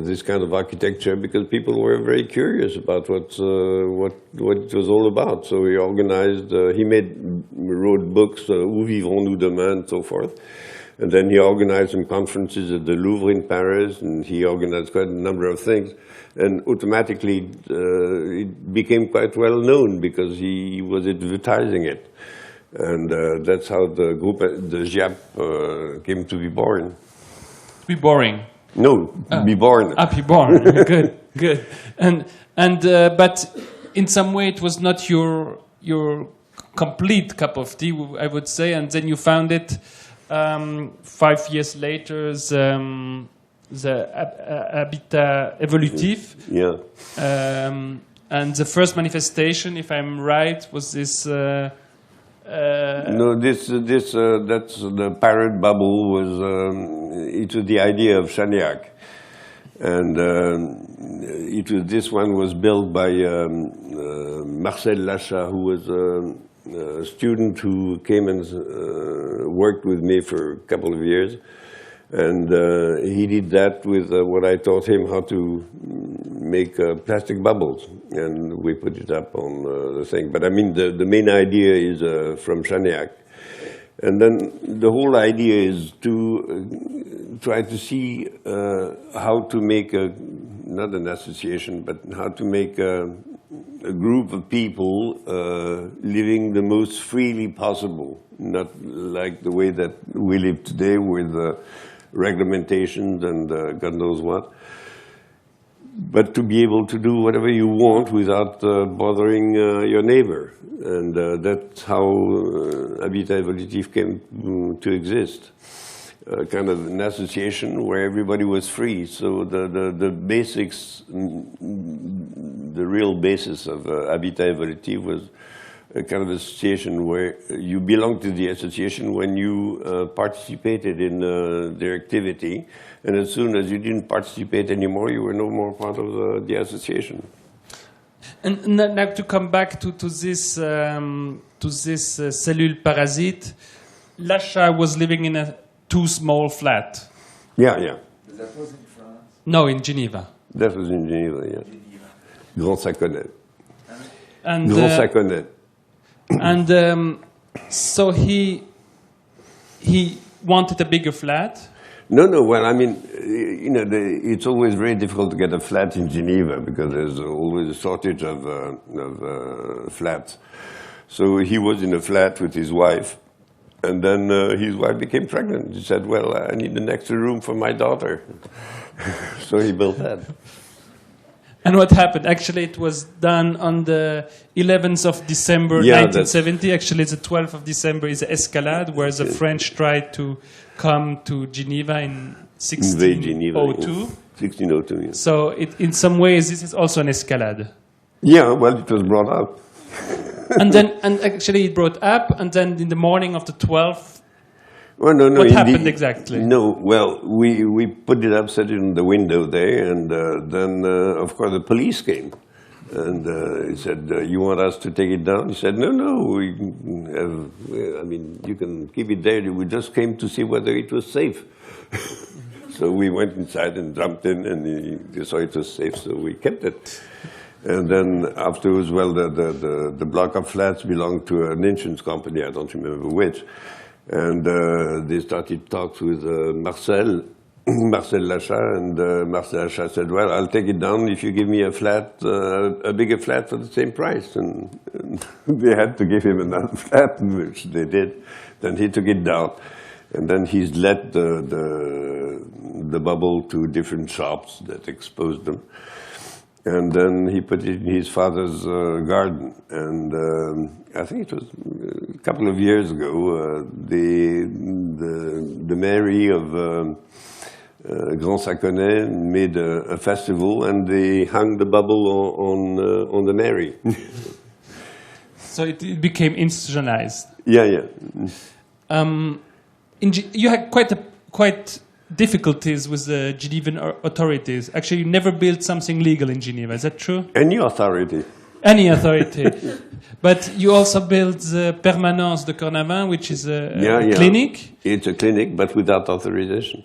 this kind of architecture because people were very curious about what it was all about. So he organized, wrote books, Où vivrons-nous demain, and so forth. And then he organized some conferences at the Louvre in Paris, and he organized quite a number of things. And automatically it became quite well known because he was advertising it. And that's how the group, the GIAP, came to be born. To be boring? No, be born. Be born. Good, good. And but in some way it was not your complete cup of tea, I would say. And then you found it 5 years later, the Habitat Evolutif. Yeah. And the first manifestation, if I'm right, was this. No, that's the parrot bubble was it was the idea of Chanéac, and this one was built by Marcel Lachat, who was a student who came and worked with me for a couple of years, and he did that with what I taught him how to make plastic bubbles, and we put it up on the thing. But I mean, the main idea is from Chanéac. And then the whole idea is to try to see how to make not an association, but how to make a group of people living the most freely possible, not like the way that we live today with regulations and God knows what. But to be able to do whatever you want without bothering your neighbor. And that's how Habitat Evolutif came to exist. Kind of an association where everybody was free. So the basics, the real basis of Habitat Evolutif was a kind of association where you belonged to the association when you participated in their activity. And as soon as you didn't participate anymore, you were no more part of the association. And now to come back to this cellule parasite, Lachat was living in a too small flat. Yeah, yeah. That was in France? No, in Geneva. That was in Geneva, yeah. Geneva. Grand Saconnet. And Grand Saconnet. And so he wanted a bigger flat. No, well, I mean, you know, it's always very difficult to get a flat in Geneva because there's always a shortage of flats. So he was in a flat with his wife, and then his wife became pregnant. He said, well, I need an extra room for my daughter. So he built that. And what happened? Actually, it was done on the 11th of December, 1970. Actually, the 12th of December is the Escalade, where the French tried to come to Geneva in 1602. 1602, yeah. So in some ways, this is also an escalade. Yeah, well, it was brought up. and actually it brought up, and then in the morning of the 12th, well, no, what happened exactly? No, well, we put it up, set it in the window there, and then, of course, the police came. And he said, "You want us to take it down?" He said, "No, you can keep it there. We just came to see whether it was safe." So we went inside and jumped in, and he saw it was safe, so we kept it. And then afterwards, well, the block of flats belonged to an insurance company, I don't remember which. And they started talks with Marcel Lachat, and Marcel Lachat said, "Well, I'll take it down if you give me a flat, a bigger flat for the same price." And they had to give him another flat, which they did. Then he took it down. And then he's let the bubble to different shops that exposed them. And then he put it in his father's garden. And I think it was a couple of years ago, the mairie of Grand Saconnet made a festival, and they hung the bubble on the mairie. So it became institutionalized. Yeah. You had quite difficulties with the Genevan authorities. Actually, you never built something legal in Geneva. Is that true? Any authority. Any authority. But you also built the Permanence de Cornavin, which is a clinic. It's a clinic, but without authorization.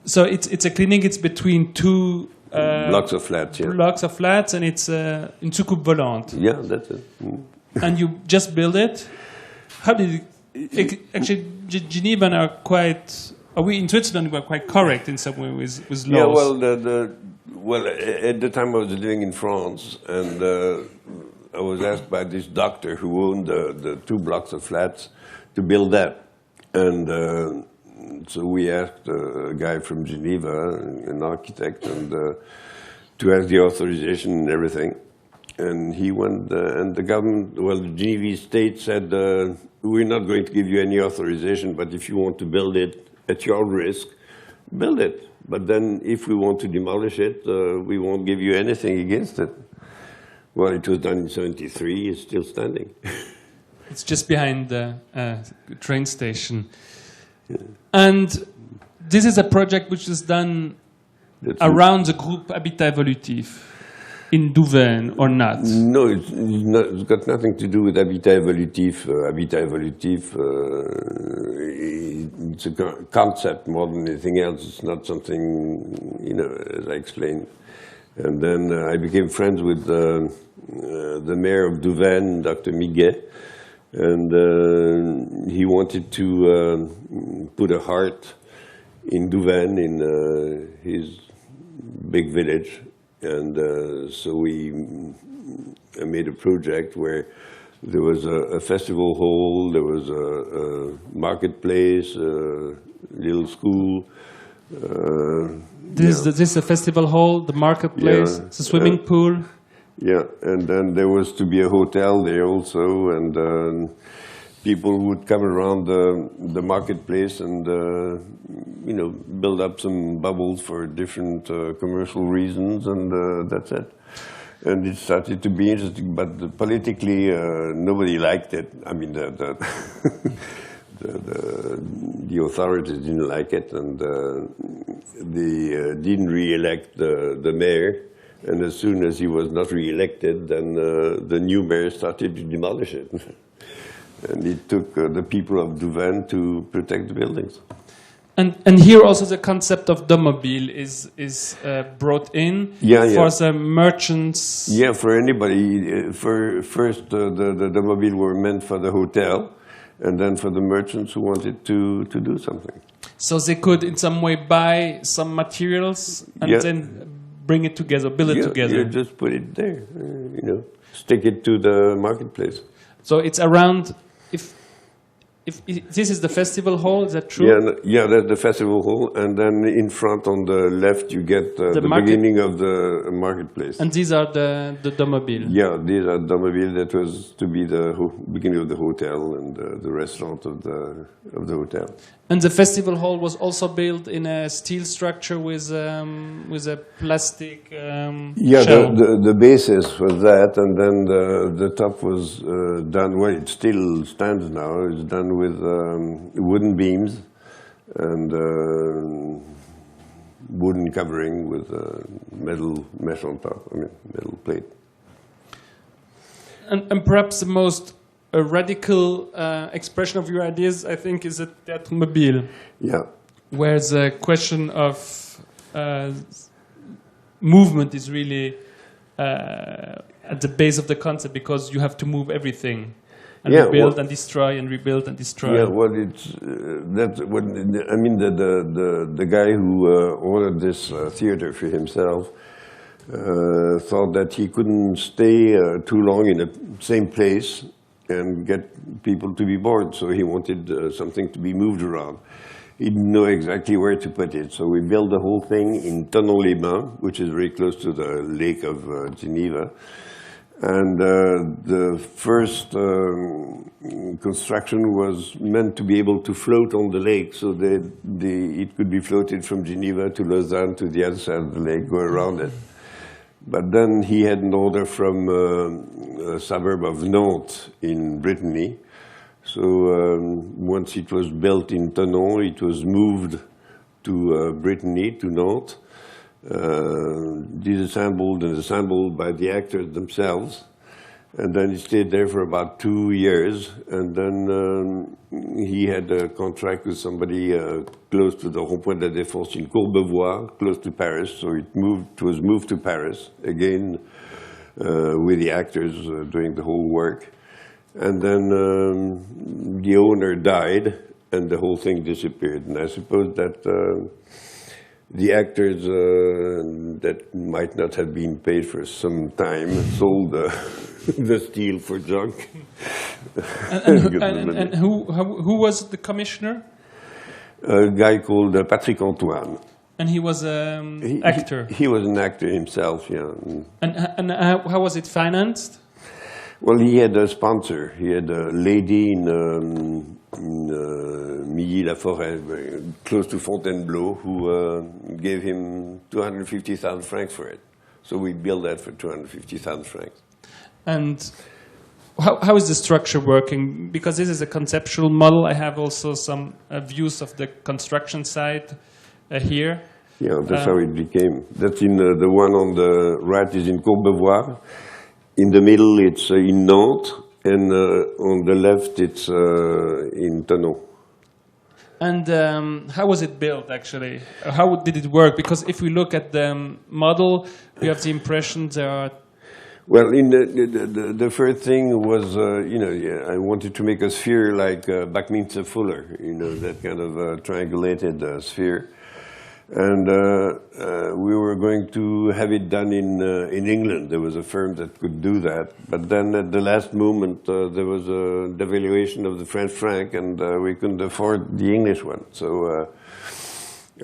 So it's a clinic. It's between two blocks of flats. Yeah. Blocks of flats, and it's une soucoupe volante. Yeah, that's it. And you just built it. How did it? Actually, Genevan are quite. We in Switzerland were quite correct in some way with laws. Yeah, well, at the time I was living in France, and I was asked by this doctor who owned the 2 blocks of flats to build that, and so we asked a guy from Geneva, an architect, and to ask the authorization and everything. And he went, and the government, well, the Genevese state said, "We're not going to give you any authorization, but if you want to build it at your risk, build it. But then if we want to demolish it, we won't give you anything against it." Well, it was done in 1973, it's still standing. It's just behind the train station. Yeah. And this is a project which is done around the group Habitat Evolutif in Douvaine, or not? No, it's got nothing to do with Habitat Evolutif. Habitat Evolutif, it's a concept more than anything else. It's not something, as I explained. And then I became friends with the mayor of Douvaine, Dr. Miguet, and he wanted to put a heart in Douvaine, in his big village. And so we made a project where there was a festival hall, there was a marketplace, a little school. This is a festival hall, the marketplace, the swimming pool. Yeah, and then there was to be a hotel there also, and people would come around the marketplace and build up some bubbles for different commercial reasons, and that's it. And it started to be interesting, but politically nobody liked it. I mean, the authorities didn't like it, and they didn't re-elect the mayor. And as soon as he was not re-elected, then the new mayor started to demolish it. And it took the people of Douvaine to protect the buildings. And here also the concept of domobile is brought in for the merchants. Yeah, for anybody. First, the domobile were meant for the hotel, and then for the merchants who wanted to do something. So they could in some way buy some materials and then bring it together, build it together. Yeah, just put it there, stick it to the marketplace. So it's around, if this is the festival hall, is that true? Yeah, that's the festival hall, and then in front on the left you get the beginning of the marketplace. And these are the domobile? Yeah, these are domobile. That was to be the beginning of the hotel and the restaurant of the hotel. And the festival hall was also built in a steel structure with a plastic shell. The basis was that, and then the top was done. Well, it still stands now. It's done with wooden beams and wooden covering with metal mesh on top. I mean, metal plate. And perhaps the most radical expression of your ideas, I think, is at Théâtre Mobile. Yeah. Where the question of movement is really at the base of the concept, because you have to move everything and rebuild and destroy and rebuild and destroy. Yeah, well, it's that's what I mean. The guy who ordered this theater for himself thought that he couldn't stay too long in the same place and get people to be bored. So he wanted something to be moved around. He didn't know exactly where to put it, so we built the whole thing in Tonon-les-Bains, which is very close to the lake of Geneva. And the first construction was meant to be able to float on the lake, so that it could be floated from Geneva to Lausanne to the other side of the lake, go around it. But then he had an order from a suburb of Nantes in Brittany. So once it was built in Tonon, it was moved to Brittany, to Nantes, disassembled and assembled by the actors themselves. And then it stayed there for about 2 years. And then he had a contract with somebody close to the Rond-Point de la Défense in Courbevoie, close to Paris. So it was moved to Paris, again with the actors doing the whole work. And then the owner died, and the whole thing disappeared. And I suppose that the actors that might not have been paid for some time sold the steel for junk. And who was the commissioner? A guy called Patrick Antoine. And he was an actor? He was an actor himself, yeah. And how was it financed? Well, he had a sponsor. He had a lady in Milly-la-Forêt, close to Fontainebleau, who gave him 250,000 francs for it. So we built that for 250,000 francs. And how is the structure working? Because this is a conceptual model. I have also some views of the construction side here. Yeah, that's how it became. That's in the one on the right is in Courbevoie. In the middle, it's in Nantes, and on the left, it's in Tonon. And how was it built, actually? How did it work? Because if we look at the model, we have the impression there are... Well, in the first thing was, I wanted to make a sphere like Buckminster Fuller, that kind of triangulated sphere. And we were going to have it done in England. There was a firm that could do that. But then at the last moment, there was a devaluation of the French franc, and we couldn't afford the English one. So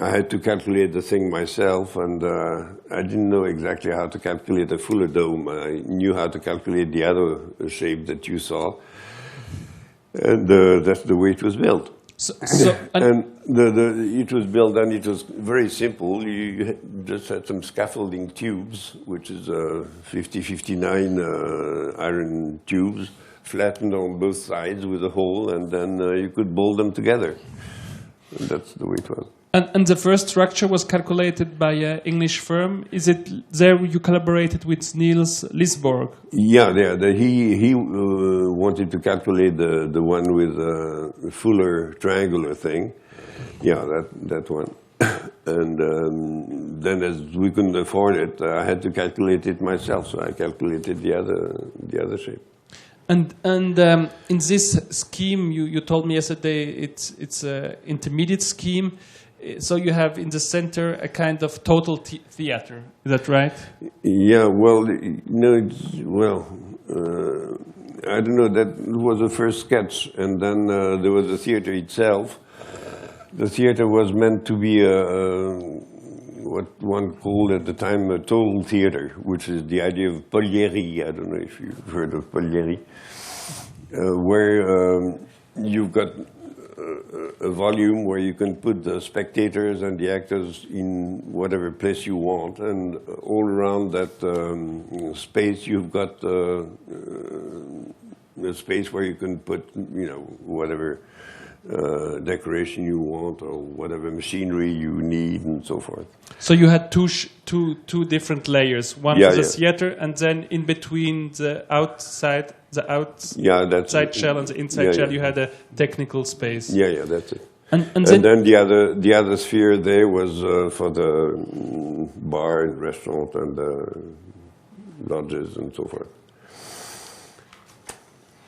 I had to calculate the thing myself, and I didn't know exactly how to calculate a Fuller dome. I knew how to calculate the other shape that you saw. And that's the way it was built. It was built, and it was very simple. You just had some scaffolding tubes, which is 50-59 iron tubes, flattened on both sides with a hole, and then you could bolt them together. And that's the way it was. And the first structure was calculated by an English firm. Is it there you collaborated with Niels Lisborg? Yeah, he wanted to calculate the one with the Fuller triangular thing. Yeah, that one. And then as we couldn't afford it, I had to calculate it myself. So I calculated the other shape. And in this scheme, you told me yesterday it's an intermediate scheme. So you have in the center a kind of total theater. Is that right? Yeah. Well, I don't know. That was the first sketch, and then there was the theater itself. The theater was meant to be what one called at the time a total theater, which is the idea of Polierie. I don't know if you've heard of Polierie, where you've got a volume where you can put the spectators and the actors in whatever place you want, and all around that space you've got a space where you can put, whatever decoration you want or whatever machinery you need and so forth. So you had two different layers. One for the theater, and then in between the outside shell and the inside shell, you had a technical space. Yeah, that's it. And then the other sphere there was for the bar and restaurant and lodges and so forth.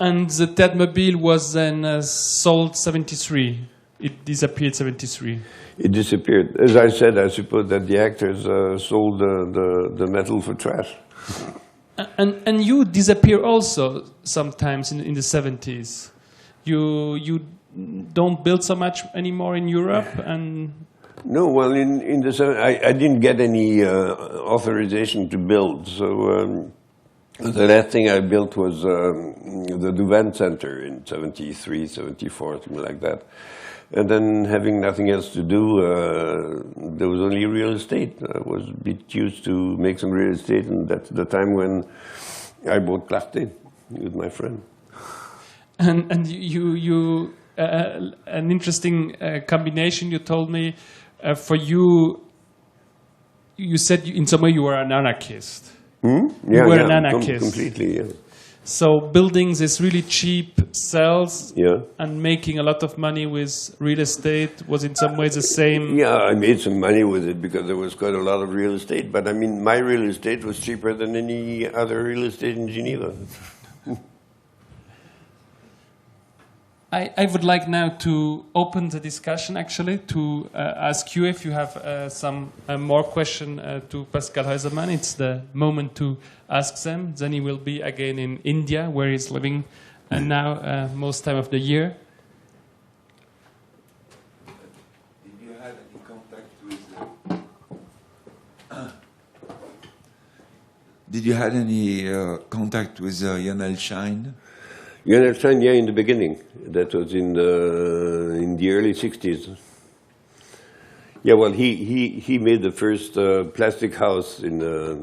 And the Tedmobile was then sold 73. It disappeared 73. It disappeared. As I said, I suppose that the actors sold the metal for trash. And you disappear also sometimes in the 70s. You don't build so much anymore in Europe, and no. Well, in the I didn't get any authorization to build. So the last thing I built was the Duvan Center in 73, 74, something like that. And then, having nothing else to do, there was only real estate. I was a bit used to make some real estate, and that's the time when I bought Clarté with my friend. And you an interesting combination. You told me for you. You said in some way you were an anarchist. Yeah, you were an anarchist. Completely, yeah. So building these really cheap cells yeah. and making a lot of money with real estate was in some ways the same. Yeah, I made some money with it because there was quite a lot of real estate. But I mean, my real estate was cheaper than any other real estate in Geneva. I would like now to open the discussion, actually, to ask you if you have some more question to Pascal Haeusermann. It's the moment to ask them. Then he will be again in India, where he's living now most time of the year. Did you have any contact with Did you have any contact with Jan Elshine? Jan Elshine, yeah, in the beginning. That was in the early 60s. Yeah, well, he made the first plastic house in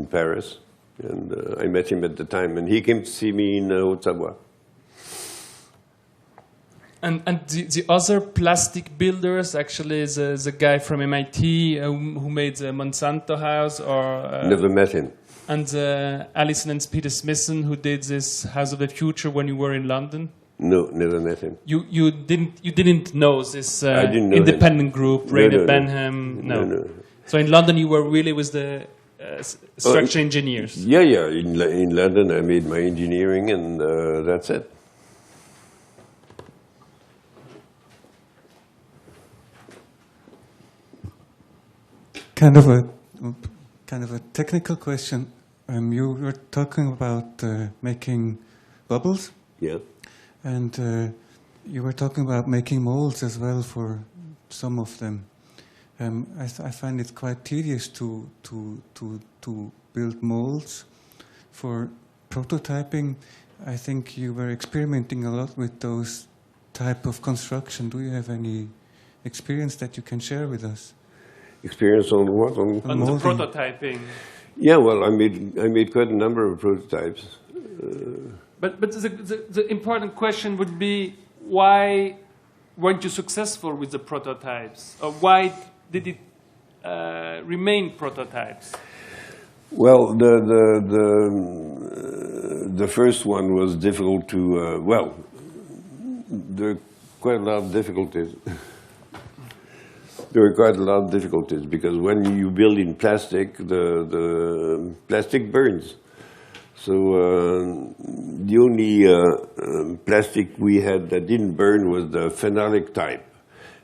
Paris, and I met him at the time, and he came to see me in Haute-Savoie. And the other plastic builders, actually, the guy from MIT who made the Monsanto house, or never met him. And Alison and Peter Smithson, who did this House of the Future when you were in London. No, never met him. You didn't know this I didn't know independent him. Group, Rainer Benham. No. So in London, you were really with the structure engineers. Yeah. In London, I made my engineering, and that's it. Kind of a technical question. You were talking about making bubbles. Yeah. And you were talking about making molds as well for some of them. I find it quite tedious to build molds for prototyping. I think you were experimenting a lot with those type of construction. Do you have any experience that you can share with us? Experience on what? On the prototyping. Yeah, well, I made quite a number of prototypes. But the important question would be, why weren't you successful with the prototypes? Or why did it remain prototypes? Well, the first one was difficult to, well, there are quite a lot of difficulties. There were quite a lot of difficulties because when you build in plastic, the plastic burns. So the only plastic we had that didn't burn was the phenolic type.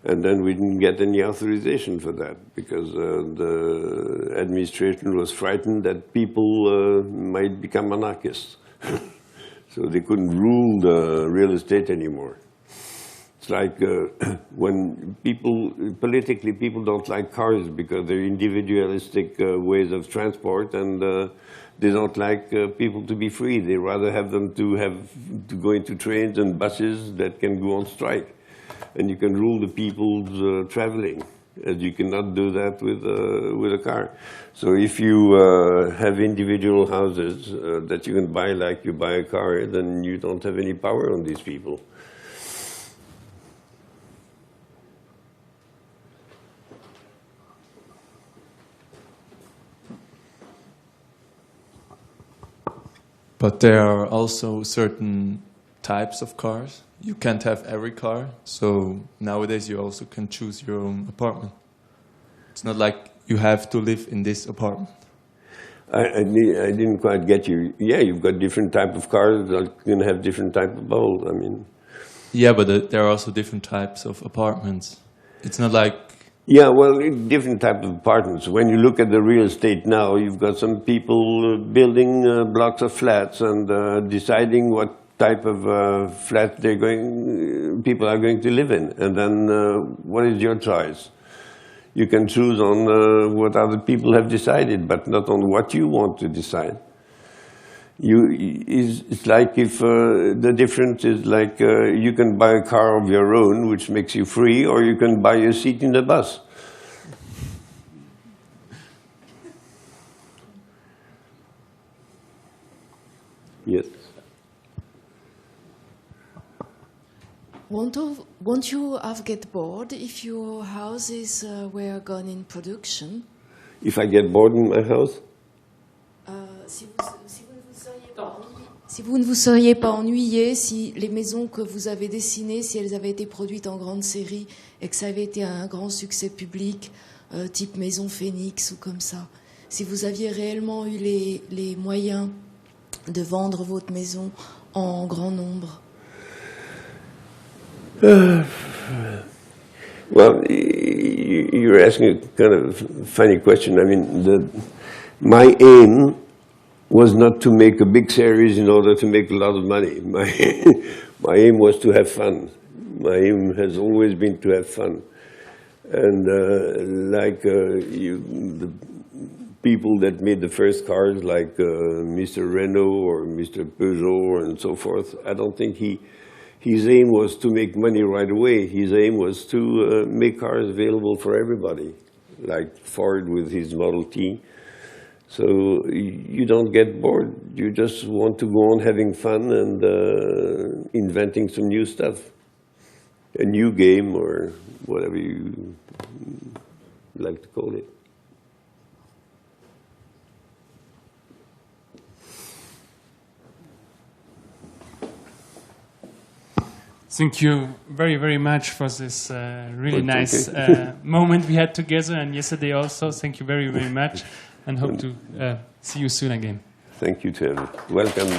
And then we didn't get any authorization for that because the administration was frightened that people might become anarchists. So they couldn't rule the real estate anymore. It's like when politically people don't like cars because they're individualistic ways of transport, and they don't like people to be free. They rather have them to go into trains and buses that can go on strike. And you can rule the people's traveling, as you cannot do that with a car. So if you have individual houses that you can buy like you buy a car, then you don't have any power on these people. But there are also certain types of cars. You can't have every car, so nowadays you also can choose your own apartment. It's not like you have to live in this apartment. I didn't quite get you. Yeah, you've got different type of cars that can have different type of bowl. I mean, Yeah, but there are also different types of apartments. It's not like... yeah, well, different type of apartments. When you look at the real estate now, you've got some people building blocks of flats and deciding what type of flat people are going to live in. And then what is your choice? You can choose on what other people have decided, but not on what you want to decide. It's like if the difference is like you can buy a car of your own, which makes you free, or you can buy a seat in the bus. Yes. Won't you have get bored if your houses were gone in production? If I get bored in my house? Si vous ne vous seriez pas ennuyé si les maisons que vous avez dessinées, si elles avaient été produites en grande série et que ça avait été un grand succès public, type Maison Phoenix ou comme ça, si vous aviez réellement eu les moyens de vendre votre maison en grand nombre? Well, you're asking a kind of funny question. I mean, my aim was not to make a big series in order to make a lot of money. My aim was to have fun. My aim has always been to have fun. And the people that made the first cars, like Mr. Renault or Mr. Peugeot and so forth, I don't think his aim was to make money right away. His aim was to make cars available for everybody, like Ford with his Model T. So you don't get bored. You just want to go on having fun and inventing some new stuff. A new game or whatever you like to call it. Thank you very, very much for this really nice moment we had together, and yesterday also. Thank you very, very much, and hope to see you soon again. Thank you, Tim. Welcome.